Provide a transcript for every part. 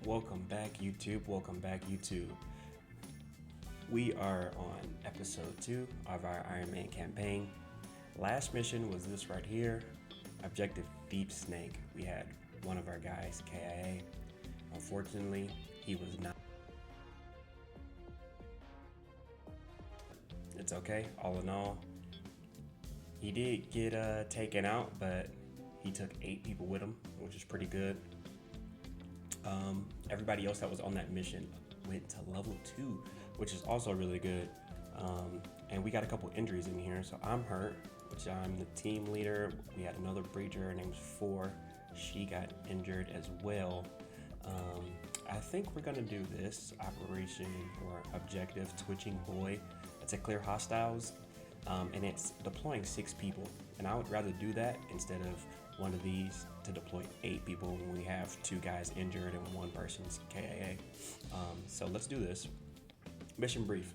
Welcome back, YouTube. Welcome back, YouTube. We are on episode 2 of our Ironman campaign. Last mission was this right here, Objective Deep Snake. We had one of our guys, KIA. Unfortunately, he was not. It's okay. All in all, he did get taken out, but he took 8 people with him, which is pretty good. Everybody else that was on that mission went to level 2, which is also really good. And we got a couple injuries in here. So I'm hurt, which I'm the team leader. We had another breacher, her name's 4. She got injured as well. I think we're gonna do this operation or objective Twitching Boy. It's a clear hostiles, and it's deploying 6 people. And I would rather do that instead of one of these to deploy 8 people when we have 2 guys injured and 1 person's KIA. So let's do this. Mission brief.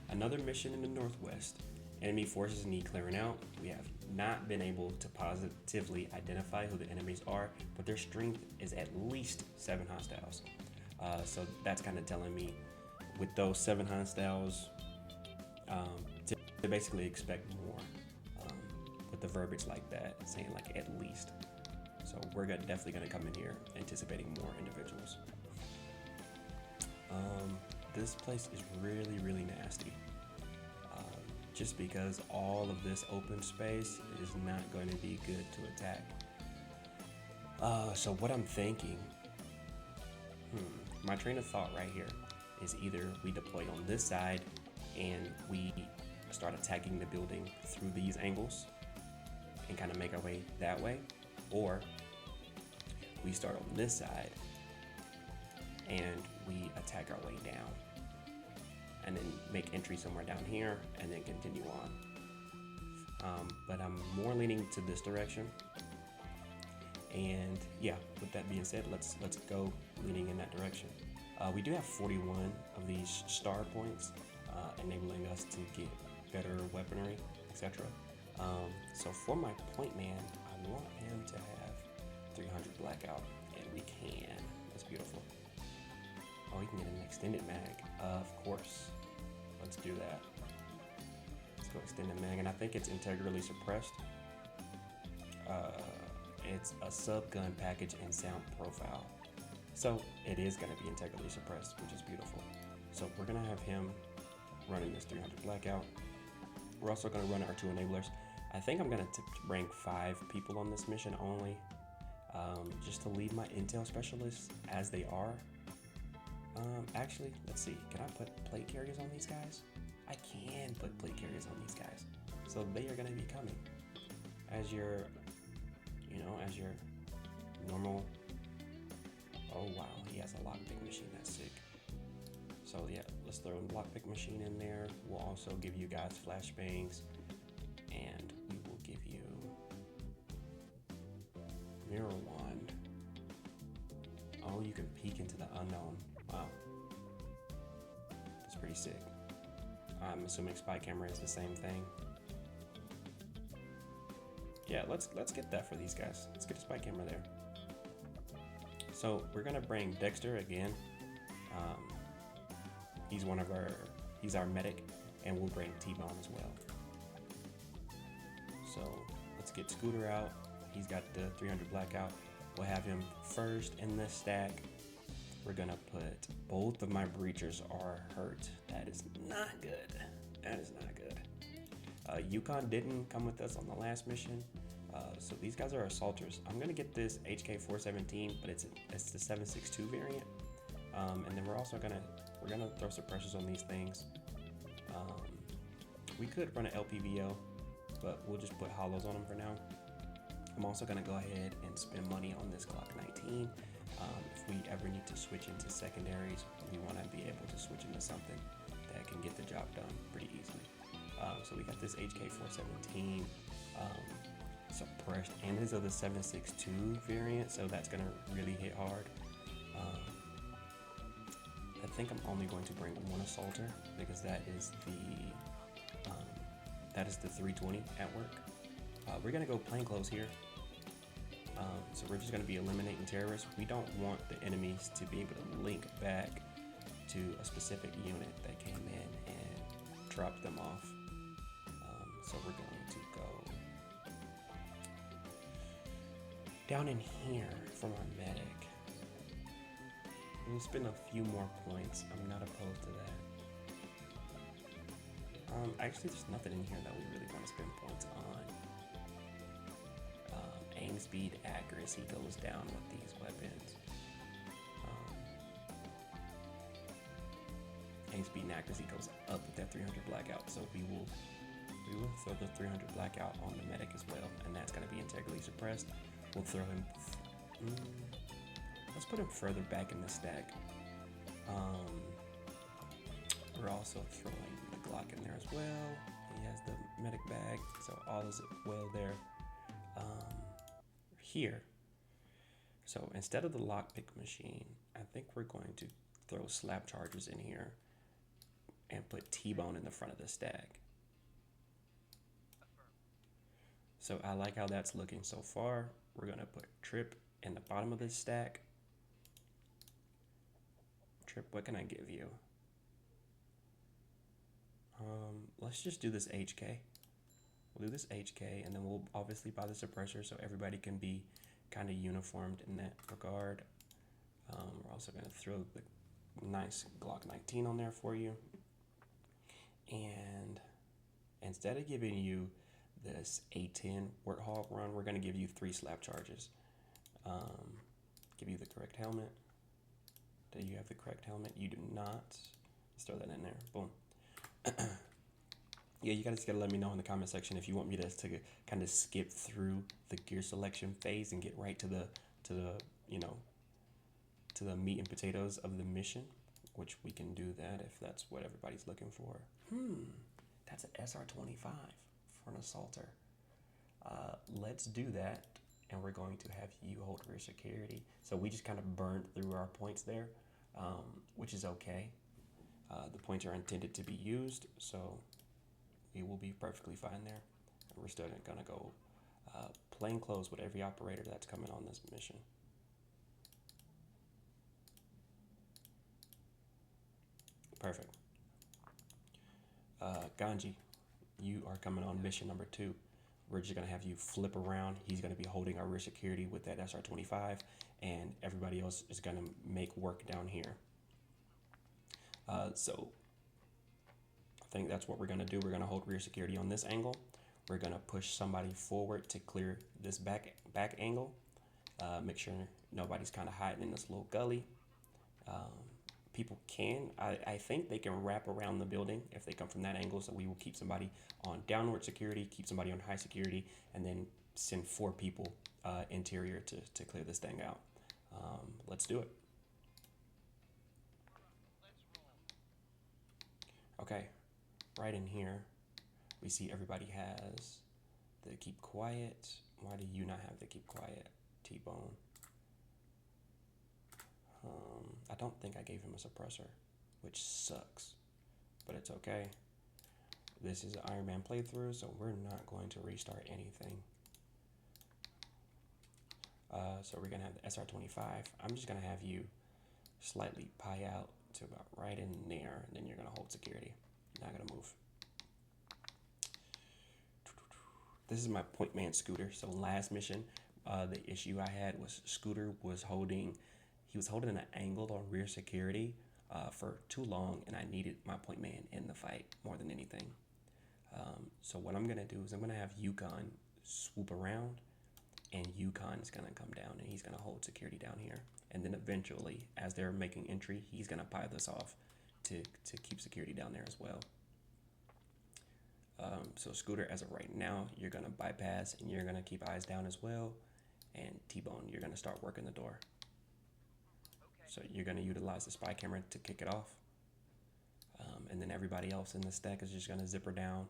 Another mission in the northwest. Enemy forces need clearing out. We have not been able to positively identify who the enemies are, but their strength is at least 7 hostiles. So that's kind of telling me with those 7 hostiles to basically expect more. With the verbiage like that, saying like at least. So we're definitely gonna come in here anticipating more individuals. This place is really nasty. Just because all of this open space is not going to be good to attack. So what I'm thinking, my train of thought right here is either we deploy on this side and we start attacking the building through these angles and kind of make our way that way, or we start on this side and we attack our way down and then make entry somewhere down here and then continue on. But I'm more leaning to this direction. And yeah, with that being said, let's go leaning in that direction. We do have 41 of these star points, enabling us to get better weaponry, etc. So for my point man, I want him to have 300 blackout, and we can. That's beautiful. Oh, he can get an extended mag, of course. Let's do that. Let's go extended mag, and I think it's integrally suppressed. It's a sub gun package and sound profile. So it is going to be integrally suppressed, which is beautiful. So we're going to have him running this 300 blackout. We're also going to run our 2 enablers. I think I'm going to bring 5 people on this mission only, just to leave my intel specialists as they are. Actually, let's see. Can I put plate carriers on these guys? I can put plate carriers on these guys. So they are going to be coming as your, as your normal. Oh wow, he has a lockpick machine. That's sick. So yeah, let's throw a lockpick machine in there. We'll also give you guys flashbangs, and we will give you mirror wand. Oh, you can peek into the unknown. Wow, that's pretty sick. I'm assuming spy camera is the same thing. Yeah, let's get that for these guys. Let's get a spy camera there. So we're gonna bring Dexter again. He's our medic, and we'll bring T-Bone as well. So let's get Scooter out. He's got the 300 blackout. We'll have him first in this stack. We're gonna put both of my breachers are hurt. That is not good. That is not good. Yukon didn't come with us on the last mission. So these guys are assaulters. I'm gonna get this HK417, but it's the 762 variant. And then we're gonna throw suppressors on these things. We could run an LPVO, but we'll just put hollows on them for now. I'm also gonna go ahead and spend money on this Glock 19. If we ever need to switch into secondaries, we wanna be able to switch into something that can get the job done pretty easily. So we got this HK417 suppressed, and this is the 762 variant, so that's gonna really hit hard. I think I'm only going to bring 1 assaulter because that is the 320 at work. We're gonna go plainclothes here. So we're just going to be eliminating terrorists. We don't want the enemies to be able to link back to a specific unit that came in and dropped them off. So we're going to go down in here for my medic. We'll spend a few more points. I'm not opposed to that. Actually, there's nothing in here that we really want to spend points on. Aim speed, accuracy goes down with these weapons. Aim speed and accuracy goes up with that 300 blackout. So we will throw the 300 blackout on the medic as well, and that's going to be integrally suppressed. We'll throw him. Let's put him further back in the stack. We're also throwing the Glock in there as well. He has the medic bag, so all is well there. Here. So instead of the lockpick machine, I think we're going to throw slap charges in here and put T-bone in the front of the stack. So I like how that's looking so far. We're gonna put Trip in the bottom of this stack. Trip, what can I give you? Let's just do this HK. We'll do this HK, and then we'll obviously buy the suppressor so everybody can be kind of uniformed in that regard. We're also going to throw the nice Glock 19 on there for you. And instead of giving you this A10 Warthog run, we're going to give you 3 slap charges. Give you the correct helmet. Do you have the correct helmet? You do not. Let's throw that in there. Boom. Yeah, you guys gotta let me know in the comment section if you want me to kind of skip through the gear selection phase and get right to the meat and potatoes of the mission, which we can do that if that's what everybody's looking for. That's an SR-25 for an assaulter. Let's do that, and we're going to have you hold rear security. So we just kind of burned through our points there, which is okay. The points are intended to be used, so we will be perfectly fine there. And we're still gonna go plain clothes with every operator that's coming on this mission. Perfect. Ganji, you are coming on mission number 2. We're just gonna have you flip around. He's gonna be holding our rear security with that SR-25, and everybody else is gonna make work down here. So I think that's what we're gonna do. We're gonna hold rear security on this angle. We're gonna push somebody forward to clear this back angle. Make sure nobody's kind of hiding in this little gully. People can, I think they can wrap around the building if they come from that angle. So we will keep somebody on downward security, keep somebody on high security, and then send 4 people interior to clear this thing out. Let's do it. Okay, right in here, we see everybody has the keep quiet. Why do you not have the keep quiet, T-Bone? I don't think I gave him a suppressor, which sucks, but it's okay. This is an Ironman playthrough, so we're not going to restart anything. So we're gonna have the SR-25. I'm just gonna have you slightly pie out to about right in there, and then you're gonna hold security. Not gonna move. This is my point man Scooter. So last mission, the issue I had was Scooter was holding an angle on rear security for too long, and I needed my point man in the fight more than anything. So what I'm gonna do is I'm gonna have Yukon swoop around, and Yukon is gonna come down, and he's gonna hold security down here. And then eventually, as they're making entry, he's gonna pie this off to keep security down there as well. So Scooter, as of right now, you're gonna bypass, and you're gonna keep eyes down as well. And T-Bone, you're gonna start working the door. So you're gonna utilize the spy camera to kick it off. And then everybody else in the stack is just gonna zipper down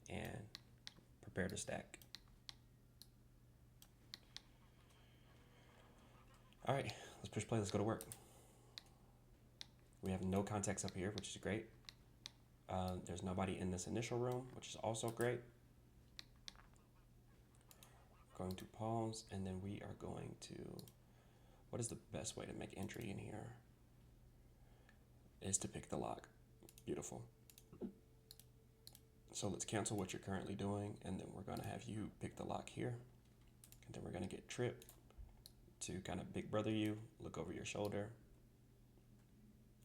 and prepare to stack. All right, let's push play, let's go to work. We have no contacts up here, which is great. There's nobody in this initial room, which is also great. going to pause, and then we are going to, what is the best way to make entry in here? Is to pick the lock. Beautiful. So let's cancel what you're currently doing, and then we're gonna have you pick the lock here. And then we're gonna get Trip to kind of big brother you, look over your shoulder.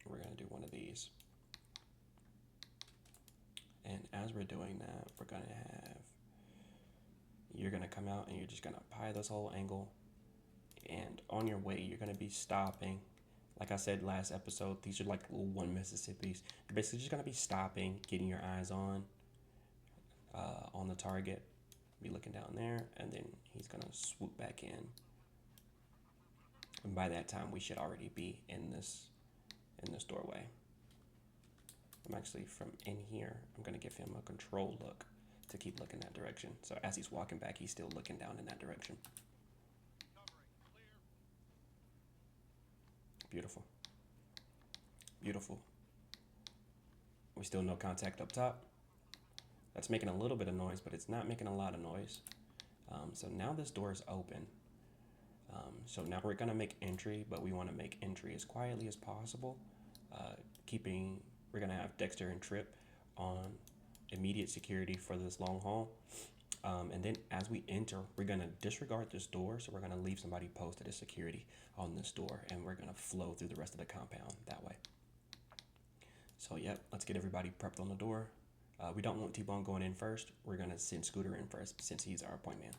We're gonna do one of these. And as we're doing that, we're gonna have, you're gonna come out and you're just gonna pie this whole angle. And on your way, you're gonna be stopping. Like I said last episode, these are like little 1 Mississippis. You're basically just gonna be stopping, getting your eyes on the target. Be looking down there, and then he's gonna swoop back in. And by that time, we should already be in this doorway. I'm actually from in here. I'm gonna give him a control look to keep looking that direction. So as he's walking back, he's still looking down in that direction. Beautiful. Beautiful. We still no contact up top. That's making a little bit of noise, but it's not making a lot of noise. So now this door is open. So now we're gonna make entry, but we wanna make entry as quietly as possible. We're gonna have Dexter and Trip on immediate security for this long haul. And then as we enter, we're gonna disregard this door. So we're gonna leave somebody posted as security on this door, and we're gonna flow through the rest of the compound that way. So yep, let's get everybody prepped on the door. We don't want T-Bone going in first. We're gonna send Scooter in first since he's our point man.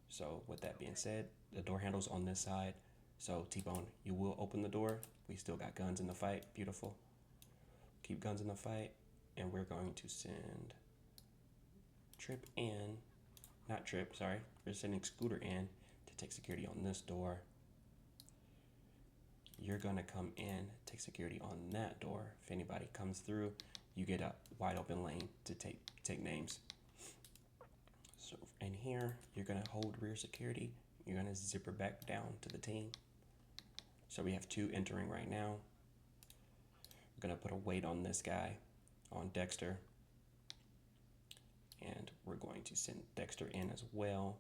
So with that being said, the door handle's on this side. So T-Bone, you will open the door. We still got guns in the fight. Beautiful. Keep guns in the fight. And we're going to send Trip in. Not Trip, sorry. We're sending Scooter in to take security on this door. You're gonna come in, take security on that door. If anybody comes through, you get a wide open lane to take names. So in here, you're gonna hold rear security. You're gonna zipper back down to the team. So we have 2 entering right now. We're gonna put a weight on this guy, on Dexter. And we're going to send Dexter in as well.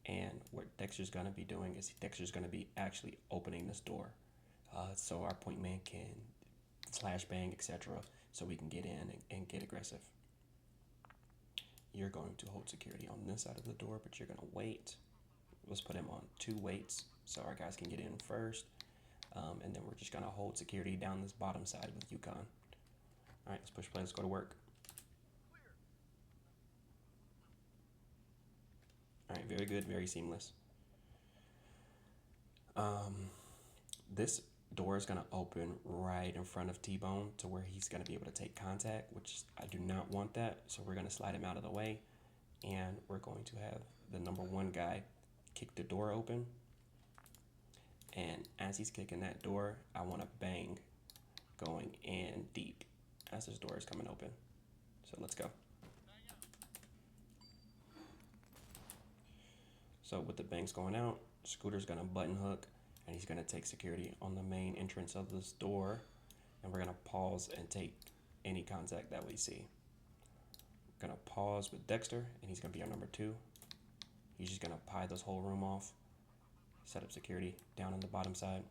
And what Dexter's gonna be doing is Dexter's gonna be actually opening this door. So our point man can flashbang, etc. So we can get in and get aggressive. You're going to hold security on this side of the door, but you're gonna wait. Let's put him on 2 weights so our guys can get in first. And then we're just gonna hold security down this bottom side with Yukon. All right, let's push play, let's go to work. All right, very good, very seamless. This door is gonna open right in front of T-Bone to where he's gonna be able to take contact, which I do not want that. So we're gonna slide him out of the way, and we're going to have the number 1 guy kick the door open. And as he's kicking that door, I want a bang going in deep as this door is coming open. So let's go. So with the bangs going out, Scooter's gonna button hook, and he's gonna take security on the main entrance of this door. And we're gonna pause and take any contact that we see. We're gonna pause with Dexter, and he's gonna be our number 2. He's just gonna pie this whole room off, set up security down on the bottom side.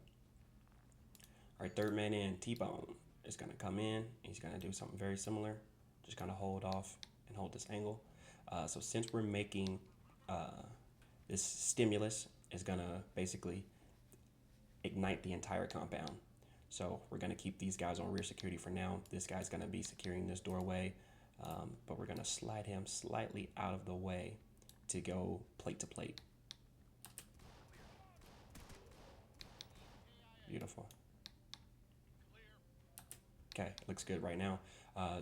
Our 3rd man in, T-Bone, is gonna come in. He's gonna do something very similar. Just gonna hold off and hold this angle. So since we're making this stimulus is gonna basically ignite the entire compound. So we're gonna keep these guys on rear security for now. This guy's gonna be securing this doorway, but we're gonna slide him slightly out of the way to go plate to plate. Beautiful. Okay, looks good right now.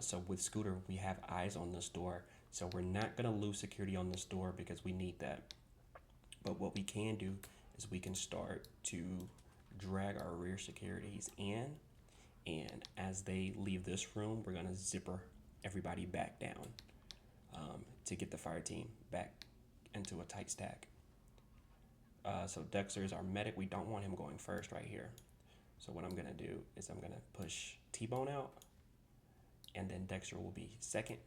So with Scooter, we have eyes on this door. So we're not gonna lose security on this door because we need that. But what we can do is we can start to drag our rear securities in, and as they leave this room, we're gonna zipper everybody back down to get the fire team back into a tight stack. So Dexter is our medic. We don't want him going first right here. So what I'm gonna do is I'm gonna push T-Bone out, and then Dexter will be second,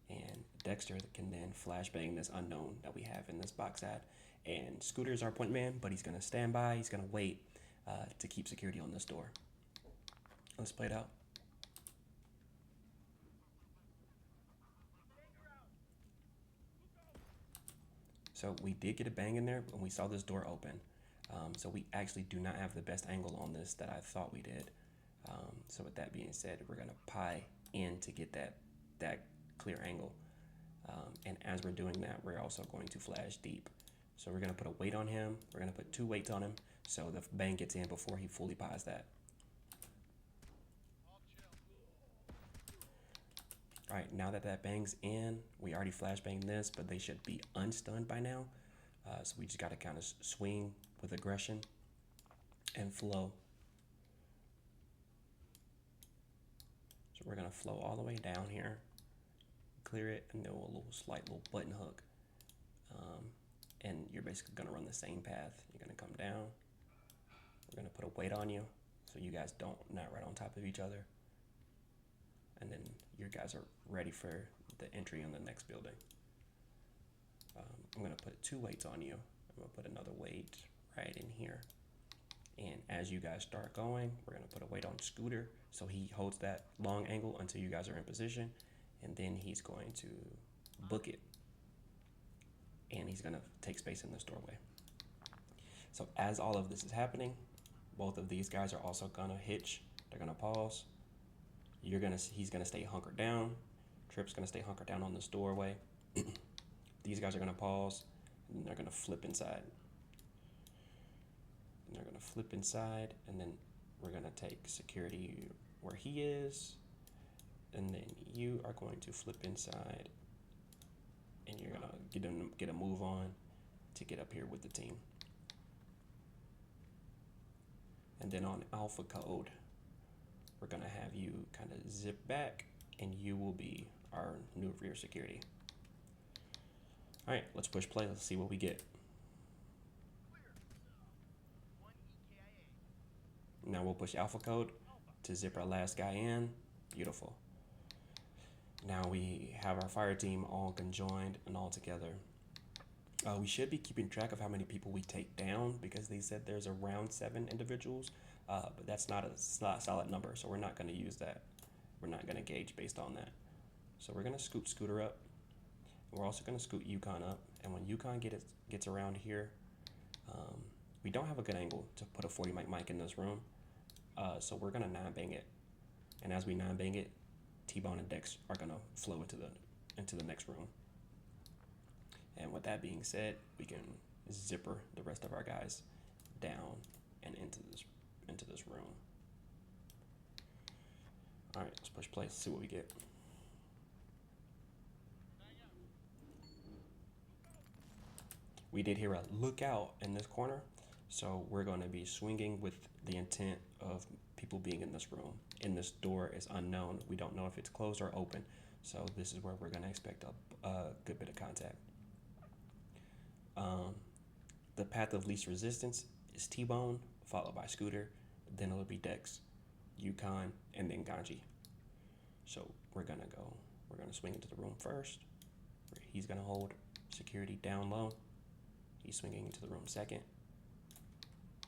And Dexter can then flashbang this unknown that we have in this box ad. And Scooter's our point man, but he's going to stand by. He's going to wait to keep security on this door. Let's play it out. So we did get a bang in there when we saw this door open. So we actually do not have the best angle on this that I thought we did. So with that being said, we're going to pie in to get that clear angle. And as we're doing that, we're also going to flash deep. So we're going to put a weight on him. We're going to put 2 weights on him so the bang gets in before he fully pies that. All right, now that that bang's in, we already flashbanged this, but they should be unstunned by now. So we just got to kind of swing with aggression and flow. So we're going to flow all the way down here, clear it, and then a slight little button hook. And you're basically going to run the same path. You're going to come down. We're going to put a weight on you so you guys don't not right on top of each other. And then your guys are ready for the entry on the next building. I'm going to put 2 weights on you. I'm going to put another weight right in here. And as you guys start going, we're going to put a weight on Scooter so he holds that long angle until you guys are in position. And then he's going to book it. And he's going to take space in this doorway. So as all of this is happening, both of these guys are also going to hitch. They're going to pause. He's going to stay hunkered down. Trip's going to stay hunkered down on this doorway. These guys are going to pause, and they're going to flip inside. And they're going to flip inside, and then we're going to take security where he is, and then you are going to flip inside, and you're going to get a move on to get up here with the team. And then on alpha code, we're going to have you kind of zip back, and you will be our new rear security. All right, let's push play. Let's see what we get. Now we'll push alpha code to zip our last guy in. Beautiful. Now we have our fire team all conjoined and all together. We should be keeping track of how many people we take down because they said there's around 7 individuals, but that's not a solid number, so we're not going to use that. We're not going to gauge based on that. So we're going to scoot Scooter up. We're also going to scoot Yukon up, and when Yukon gets around here, we don't have a good angle to put a 40 mic in this room, so we're going to 9-bang it. And as we 9-bang it, T-Bone and Dex are going to flow into the next room. And with that being said, we can zipper the rest of our guys down and into this room. All right, let's push play. Let's see what we get. We did hear a lookout in this corner, so we're going to be swinging with the intent of people being in this room. And this door is unknown. We don't know if it's closed or open, so this is where we're going to expect a good bit of contact. The path of least resistance is T-Bone, followed by Scooter, then it'll be Dex, Yukon, and then Ganji. So we're gonna swing into the room first. He's gonna hold security down low. He's swinging into the room second.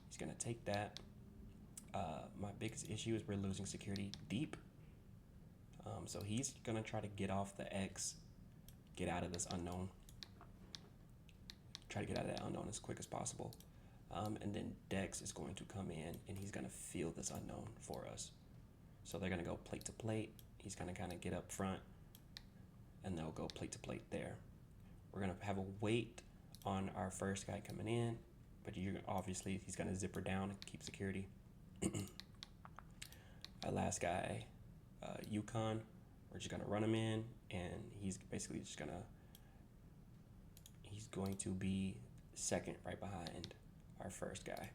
He's gonna take that. My biggest issue is we're losing security deep. So he's gonna try to get off the X, get out of this unknown. Try to get out of that unknown as quick as possible. And then Dex is going to come in and he's going to feel this unknown for us. So they're going to go plate to plate. He's going to kind of get up front and they'll go plate to plate there. We're going to have a weight on our first guy coming in, but obviously he's going to zipper down and keep security. Our last guy, Yukon, we're just going to run him in and he's basically just going to be second right behind our first guy.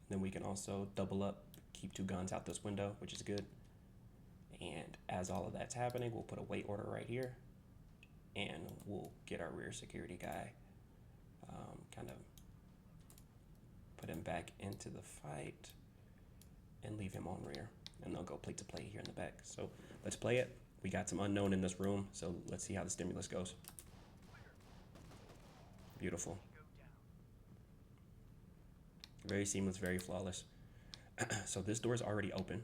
Then we can also double up, keep 2 guns out this window, which is good. And as all of that's happening, we'll put a weight order right here and we'll get our rear security guy, kind of put him back into the fight and leave him on rear. And they'll go plate to plate here in the back. So let's play it. We got some unknown in this room, so let's see how the stimulus goes. Beautiful. Very seamless, very flawless. So this door is already open.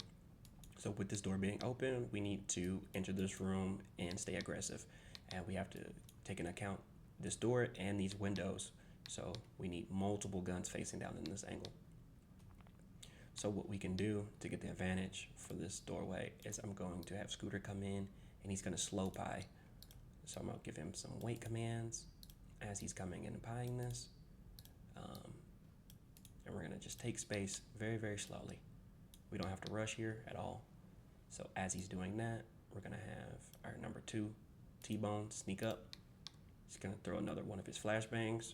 So with this door being open, we need to enter this room and stay aggressive. And we have to take into account this door and these windows. So we need multiple guns facing down in this angle. So what we can do to get the advantage for this doorway is I'm going to have Scooter come in and he's gonna slow pie. So I'm gonna give him some wait commands as he's coming in and pieing this. And we're gonna just take space very, very slowly. We don't have to rush here at all. So as he's doing that, we're gonna have our number 2, T-Bone, sneak up. He's gonna throw another one of his flashbangs.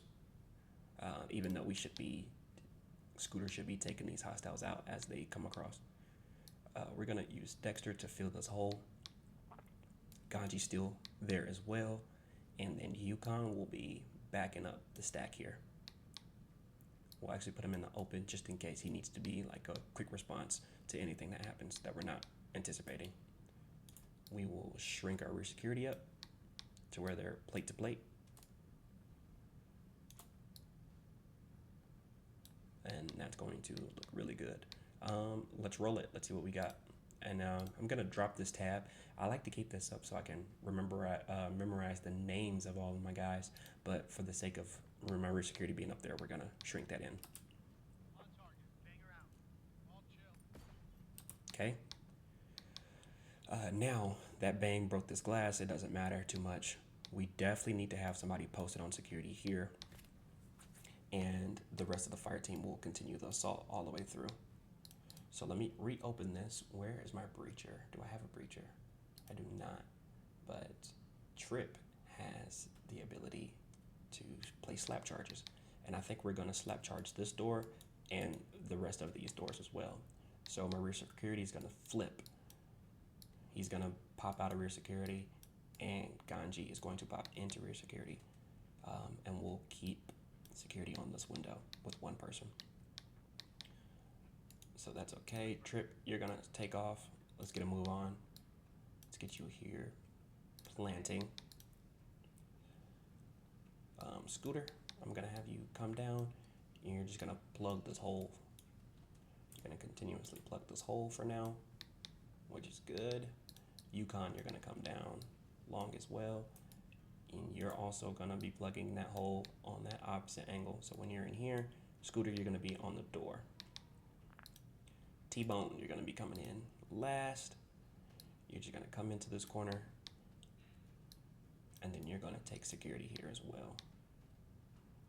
Even though Scooter should be taking these hostiles out as they come across. We're gonna use Dexter to fill this hole. Ganji's still there as well. And then Yukon will be backing up the stack here. We'll actually put him in the open just in case he needs to be like a quick response to anything that happens that we're not anticipating. We will shrink our rear security up to where they're plate to plate. And that's going to look really good. Let's roll it. Let's see what we got. And I'm gonna drop this tab. I like to keep this up so I can memorize the names of all of my guys. But for the sake of my rear security being up there, we're gonna shrink that in. Okay. Now that bang broke this glass, it doesn't matter too much. We definitely need to have somebody posted on security here. And the rest of the fire team will continue the assault all the way through. So let me reopen this. Where is my breacher? Do I have a breacher? I do not, but Trip has the ability to place slap charges. And I think we're gonna slap charge this door and the rest of these doors as well. So my rear security is gonna flip. He's gonna pop out of rear security and Ganji is going to pop into rear security. And we'll keep security on this window with one person. So that's okay. Trip, you're gonna take off. Let's get a move on. Let's get you here. Planting. Scooter, I'm gonna have you come down. And you're just gonna plug this hole. You're gonna continuously plug this hole for now, which is good. Yukon, you're gonna come down long as well. And you're also gonna be plugging that hole on that opposite angle. So when you're in here, Scooter, you're gonna be on the door. T-Bone, you're gonna be coming in last. You're just gonna come into this corner. And then you're gonna take security here as well.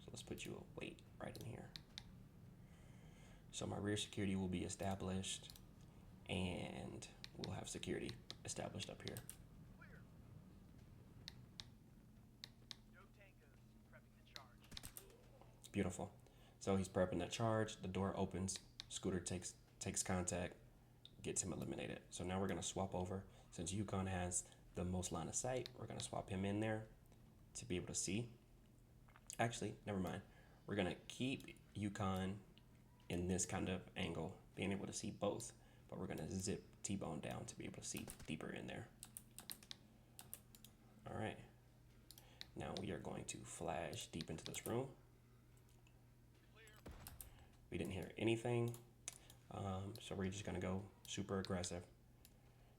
So let's put you a wait right in here. So my rear security will be established and we'll have security established up here. Beautiful. So he's prepping that charge. The door opens. Scooter takes contact, gets him eliminated. So now we're gonna swap over. Since Yukon has the most line of sight, we're gonna swap him in there to be able to see. Actually, never mind. We're gonna keep Yukon in this kind of angle, being able to see both, but we're gonna zip T-Bone down to be able to see deeper in there. All right. Now we are going to flash deep into this room. We didn't hear anything, so we're just gonna go super aggressive.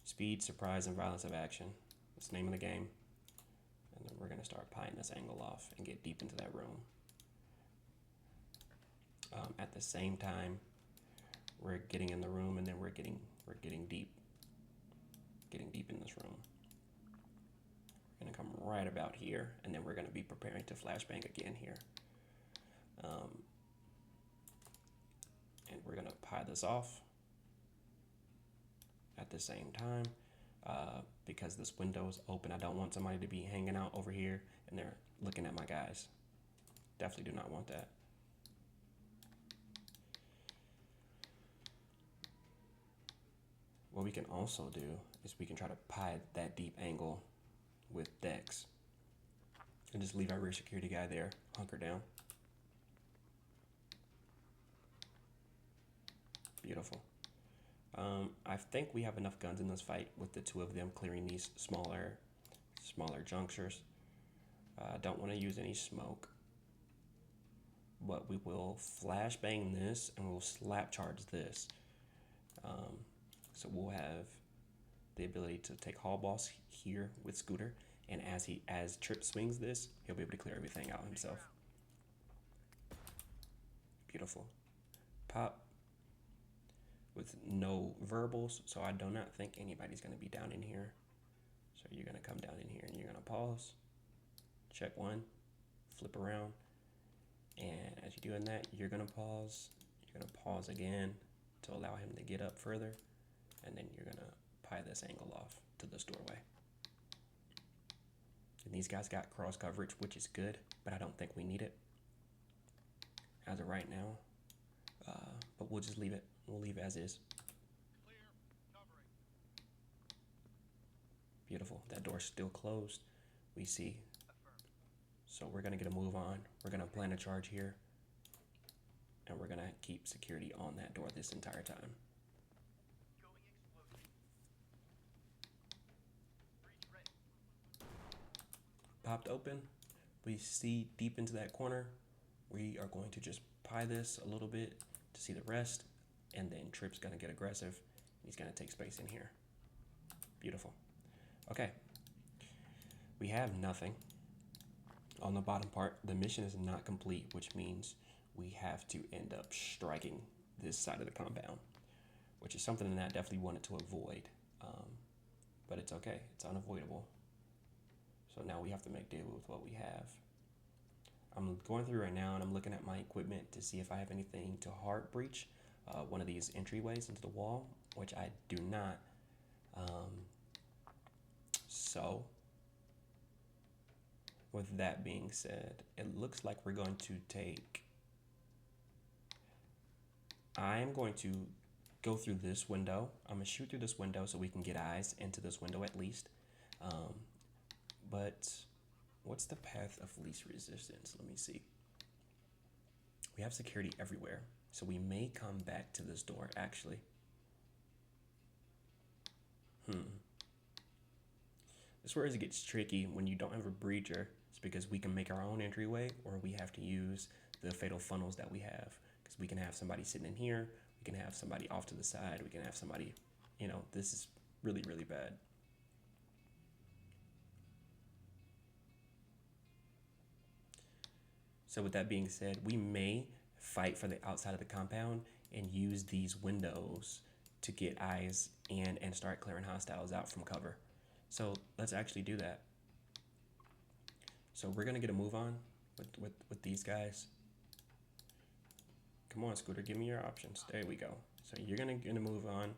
Speed, surprise, and violence of action. That's the name of the game. And then we're gonna start pieing this angle off and get deep into that room. At the same time, we're getting in the room, and then we're getting deep in this room. We're gonna come right about here, and then we're gonna be preparing to flashbang again here. And we're gonna pie this off at the same time. Because this window is open, I don't want somebody to be hanging out over here and they're looking at my guys. Definitely do not want that. What we can also do is we can try to pie that deep angle with Dex and just leave our rear security guy there, hunker down. Beautiful. I think we have enough guns in this fight with the two of them clearing these smaller junctures. Don't want to use any smoke, but we will flashbang this and we'll slap charge this. So we'll have the ability to take Hall Boss here with Scooter, and as Trip swings this, he'll be able to clear everything out himself. Beautiful. Pop with no verbals, so I do not think anybody's going to be down in here. So you're going to come down in here and you're going to pause, check one, flip around, and as you're doing that, you're going to pause again to allow him to get up further, and then you're going to pie this angle off to this doorway. And these guys got cross coverage, which is good, but I don't think we need it as of right now. But we'll just leave it. We'll leave it as is. Beautiful. That door's still closed. We see. So we're going to get a move on. We're going to plan a charge here. And we're going to keep security on that door this entire time. Popped open. We see deep into that corner. We are going to just pie this a little bit to see the rest. And then Trip's going to get aggressive. He's going to take space in here. Beautiful. Okay. We have nothing. On the bottom part, the mission is not complete, which means we have to end up striking this side of the compound, which is something that I definitely wanted to avoid. But it's okay. It's unavoidable. So now we have to make do with what we have. I'm going through right now and I'm looking at my equipment to see if I have anything to hard breach one of these entryways into the wall, which I do not. So with that being said, it looks like we're going to take, I'm going to go through this window. I'm gonna shoot through this window so we can get eyes into this window at least. But what's the path of least resistance? Let me see. We have security everywhere, so we may come back to this door actually. This is where it gets tricky when you don't have a breacher. It's because we can make our own entryway, or we have to use the fatal funnels that we have. Because we can have somebody sitting in here, we can have somebody off to the side, we can have somebody, you know, this is really, really bad. So with that being said, we may fight for the outside of the compound and use these windows to get eyes in and start clearing hostiles out from cover. So let's actually do that. So we're gonna get a move on with these guys. Come on, Scooter, give me your options. There we go. So you're gonna move on.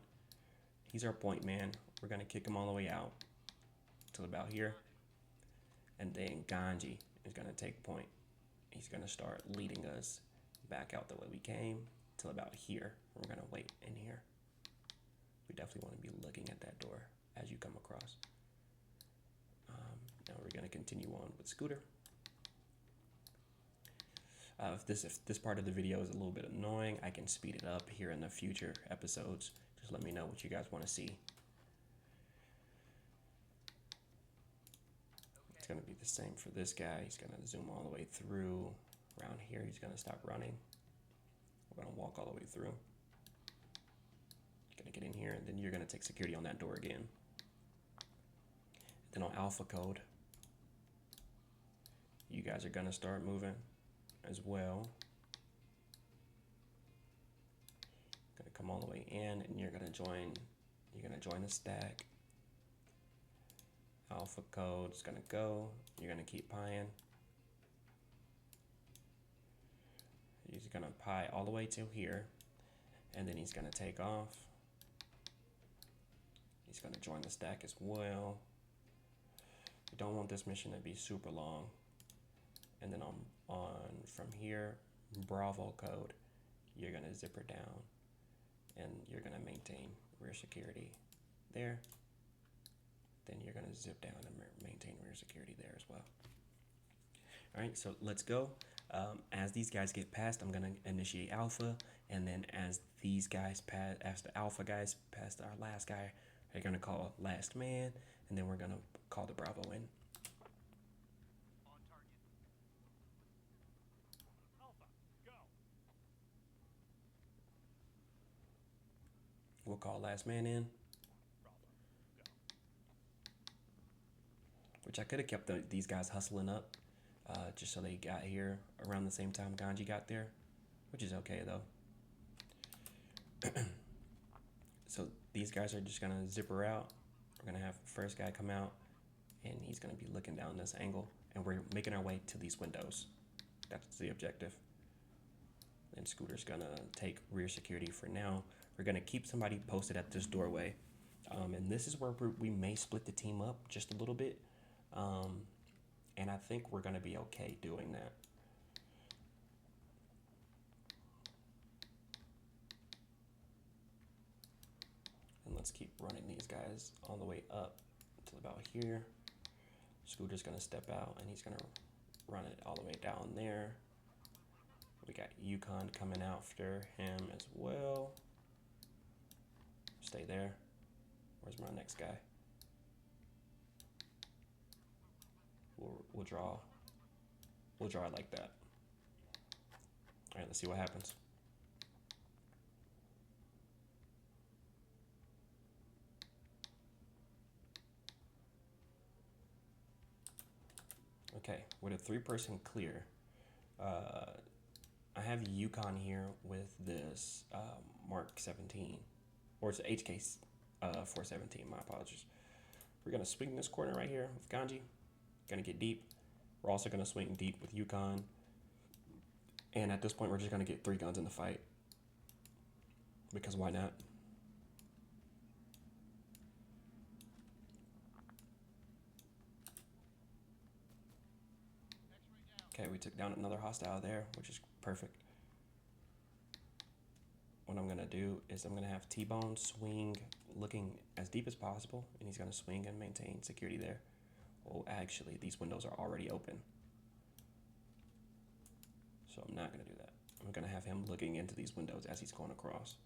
He's our point man. We're gonna kick him all the way out till about here. And then Ganji is gonna take point. He's gonna start leading us back out the way we came till about here. We're gonna wait in here. We definitely want to be looking at that door as you come across. Now we're gonna continue on with Scooter. If this part of the video is a little bit annoying, I can speed it up here in the future episodes. Just let me know what you guys want to see. It's gonna be the same for this guy. He's gonna zoom all the way through. Around here, he's gonna stop running. We're gonna walk all the way through. Gonna get in here, and then you're gonna take security on that door again. Then on alpha code, you guys are gonna start moving as well. Gonna come all the way in, and you're gonna join the stack. Alpha code is gonna go. You're gonna keep pieing. He's gonna pie all the way to here, and then he's gonna take off. He's gonna join the stack as well. We don't want this mission to be super long. And then on from here, Bravo code, you're gonna zipper down, and you're gonna maintain rear security there. Then you're gonna zip down and maintain rear security there as well. All right, so let's go. As these guys get past, I'm gonna initiate alpha, and then as these guys pass, as the alpha guys pass our last guy, they're gonna call last man, and then we're gonna call the Bravo in. We'll call last man in, which I could have kept these guys hustling up, just so they got here around the same time Ganji got there, which is okay though. So these guys are just gonna zipper out. We're gonna have the first guy come out, and he's gonna be looking down this angle, and we're making our way to these windows. That's the objective. And Scooter's gonna take rear security for now. We're gonna keep somebody posted at this doorway, and this is where we may split the team up just a little bit, and I think we're gonna be okay doing that. And let's keep running these guys all the way up to about here. Scooter's gonna step out, and he's gonna run it all the way down there. We got Yukon coming after him as well. Stay there. Where's my next guy? We'll draw. We'll draw it like that. All right, let's see what happens. Okay, with a 3-person clear, I have Yukon here with this Mark 17, or it's HK 417, my apologies. We're gonna swing this corner right here with Ganji, gonna get deep. We're also gonna swing deep with Yukon. And at this point, we're just gonna get 3 guns in the fight, because why not? Okay, we took down another hostile there, which is perfect. What I'm gonna do is I'm gonna have T-Bone swing looking as deep as possible, and he's gonna swing and maintain security there. Oh, actually, these windows are already open, so I'm not gonna do that. I'm gonna have him looking into these windows as he's going across.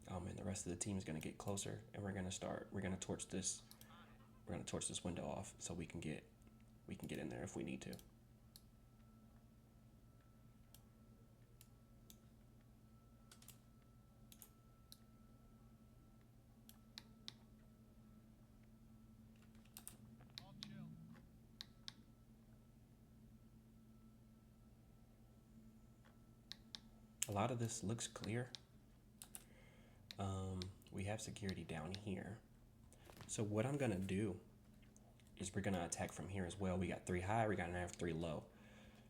And the rest of the team is gonna get closer, and we're gonna torch this. We're gonna torch this window off so we can get in there if we need to. A lot of this looks clear. We have security down here. So what I'm gonna do is we're gonna attack from here as well. We got 3 high, we're gonna have 3 low.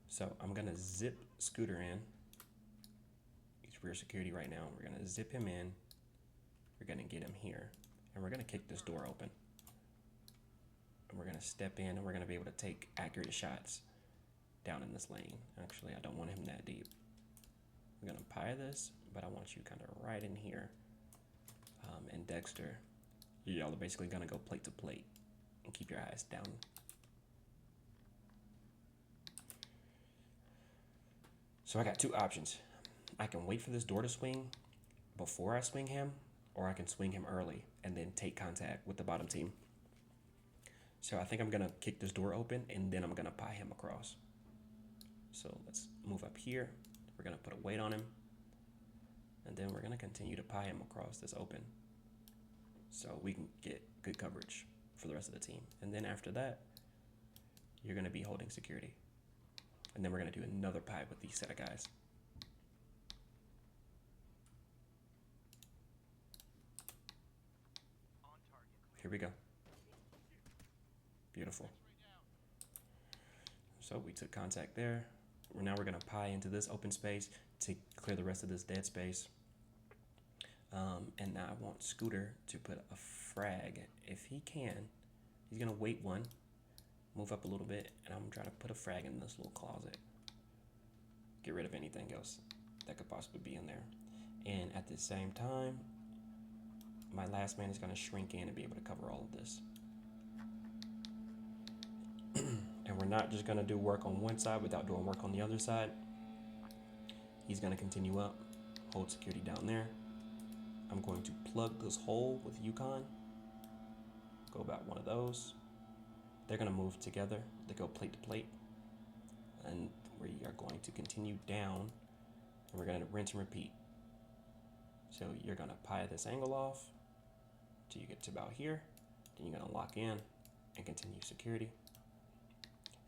So I'm gonna zip Scooter in. He's rear security right now. We're gonna zip him in. We're gonna get him here, and we're gonna kick this door open. And we're gonna step in, and we're gonna be able to take accurate shots down in this lane. Actually, I don't want him that deep. I'm gonna pie this, but I want you kind of right in here. And Dexter, y'all are basically gonna go plate to plate and keep your eyes down. So I got 2 options. I can wait for this door to swing before I swing him, or I can swing him early and then take contact with the bottom team. So I think I'm gonna kick this door open, and then I'm gonna pie him across. So let's move up here. We're gonna put a weight on him, and then we're gonna continue to pie him across this open so we can get good coverage for the rest of the team. And then after that, you're gonna be holding security. And then we're gonna do another pie with these set of guys. Here we go. Beautiful. So we took contact there. Now we're gonna pie into this open space to clear the rest of this dead space. And now I want Scooter to put a frag. If he can, he's gonna wait 1, move up a little bit, and I'm trying to put a frag in this little closet. Get rid of anything else that could possibly be in there. And at the same time, my last man is gonna shrink in and be able to cover all of this. And we're not just gonna do work on one side without doing work on the other side. He's gonna continue up, hold security down there. I'm going to plug this hole with Yukon. Go about one of those. They're gonna move together. They go plate to plate. And we are going to continue down, and we're gonna rinse and repeat. So you're gonna pie this angle off till you get to about here. Then you're gonna lock in and continue security.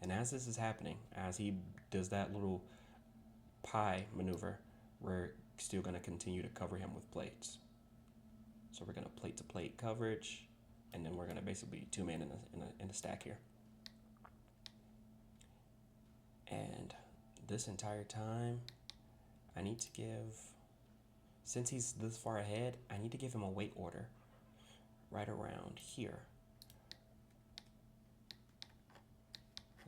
And as this is happening, as he does that little pie maneuver, we're still gonna continue to cover him with plates. So we're gonna plate to plate coverage, and then we're gonna basically be two man in a stack here. And this entire time, I need to give, since he's this far ahead, I need to give him a weight order right around here.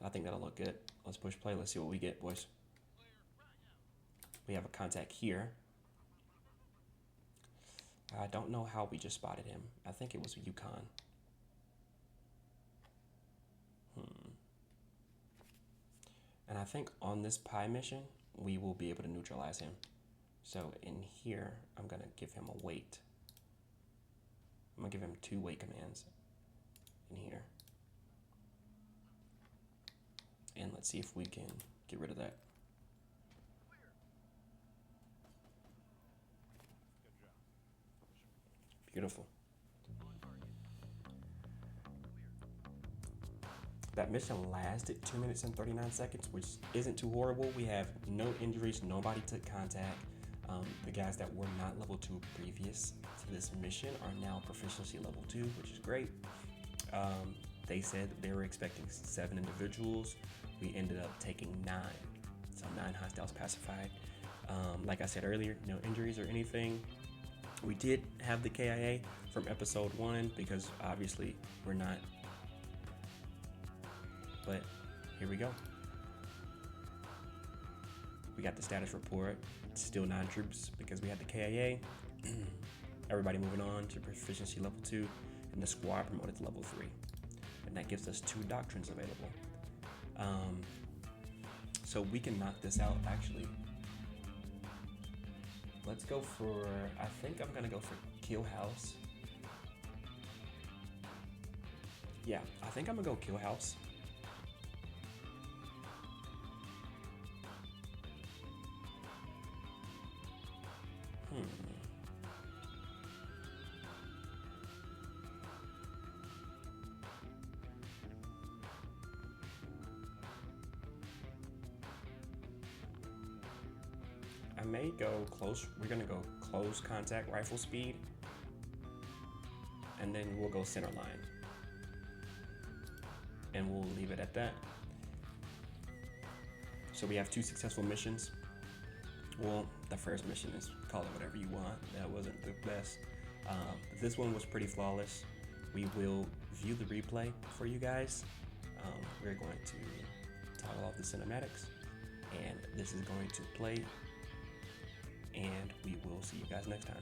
I think that'll look good. Let's push play. Let's see what we get, boys. We have a contact here. I don't know how we just spotted him. I think it was Yukon. And I think on this pie mission, we will be able to neutralize him. So in here, I'm gonna give him a weight. I'm gonna give him 2 weight commands in here. And let's see if we can get rid of that. Beautiful. That mission lasted 2 minutes and 39 seconds, which isn't too horrible. We have no injuries, nobody took contact. The guys that were not level 2 previous to this mission are now proficiency level 2, which is great. They said they were expecting 7 individuals. We ended up taking 9, so 9 hostiles pacified. Like I said earlier, no injuries or anything. We did have the KIA from episode 1 because obviously we're not, but here we go. We got the status report. It's still 9 troops because we had the KIA. Everybody moving on to proficiency level 2, and the squad promoted to level 3. And that gives us 2 doctrines available. So we can knock this out actually. Let's go for, I think I'm gonna go for Kill House. Yeah, I think I'm gonna go Kill House. I may go close. We're gonna go close contact rifle speed, and then we'll go center line, and we'll leave it at that. So we have 2 successful missions. Well, the first mission is, call it whatever you want. That wasn't the best. This one was pretty flawless. We will view the replay for you guys. We're going to toggle off the cinematics, and this is going to play. And we will see you guys next time.